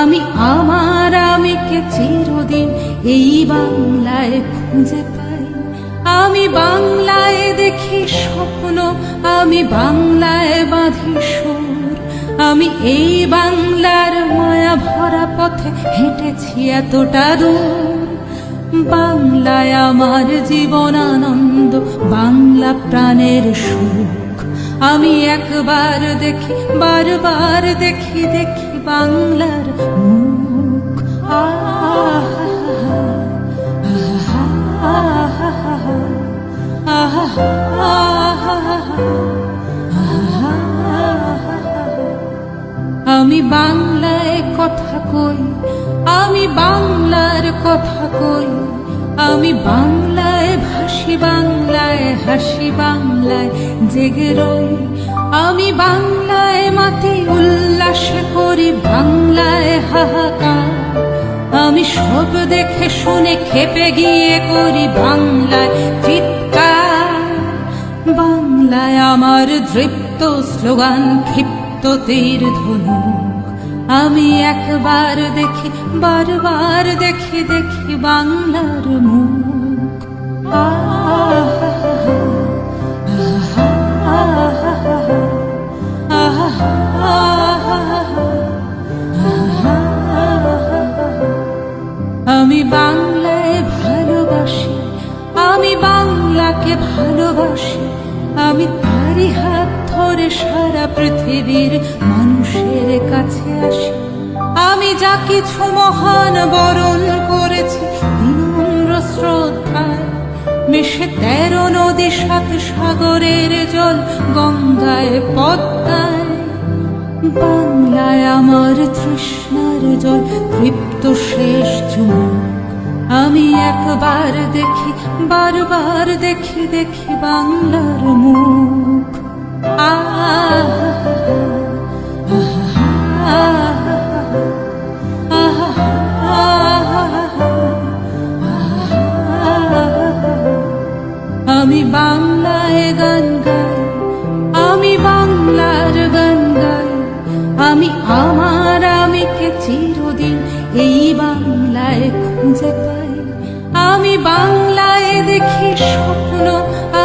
আমি আমার আমিকে চিরদিন এই বাংলায় খুঁজে পাই। আমি বাংলায় দেখি স্বপ্ন, আমি বাংলায় বাঁধি সুর। আমি এই বাংলার মায়া ভরা পথে হেঁটেছি এতটা দূর। বাংলায় আমার জীবন আনন্দ, বাংলা প্রাণের সুখ। আমি একবার দেখি, বারবার দেখি, দেখি বাংলার মুখ। আমি বাংলায় কথা কই, আমি বাংলার কথা কই। আমি বাংলায় ভাসি, বাংলায় হাসি, বাংলায় জেগে রই। আমি বাংলায় মাতি উল্লাসে করি, বাংলায় হাহাকার। আমি সব দেখে শুনে খেপে গিয়ে করি বাংলায় চিৎকার। বাংলায় আমার দৃপ্ত স্লোগান, ক্ষিপ্ত তীর ধনুক। আমি একবার দেখি, বারবার দেখি, দেখি বাংলার মুখ। আমি বাংলায় ভালোবাসি, আমি বাংলাকে ভালোবাসি। আমি তারই হাত ধরে সারা পৃথিবীর মানুষের কাছে আসি। আমি যা কিছু মহান বরণ করেছি বিনম্র শ্রদ্ধায়, মিশে 13 নদী 7 সাগরের জল, গঙ্গায় পদ্মায়। বাংলায় আমার তৃষ্ণার জল, তৃপ্ত শেষ চুমুক। আমি একবার দেখি, বারবার দেখি, দেখি বাংলার মুখ। আমি বাংলায় গান গাই, আমি বাংলার গান গাই। আমি আমার আমিকে চিরদিন এই বাংলায় খুঁজে পাই। আমি বাংলায় দেখি স্বপ্ন,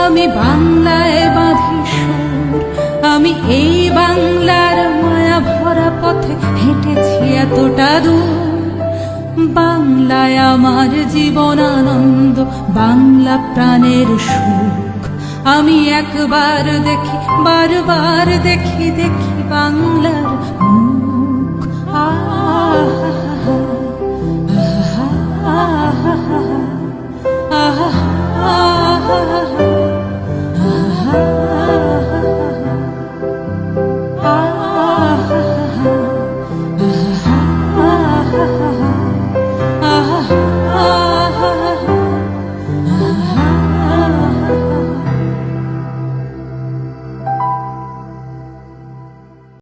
আমি বাংলায় বাঁধি সুর। আমি এই বাংলার মায়া ভরা পথে হেঁটেছি এতটা দূর। বাংলায় আমার জীবন আনন্দ, বাংলা প্রাণের সুখ। আমি একবার দেখি, বারবার দেখি, দেখি বাংলার মুখ।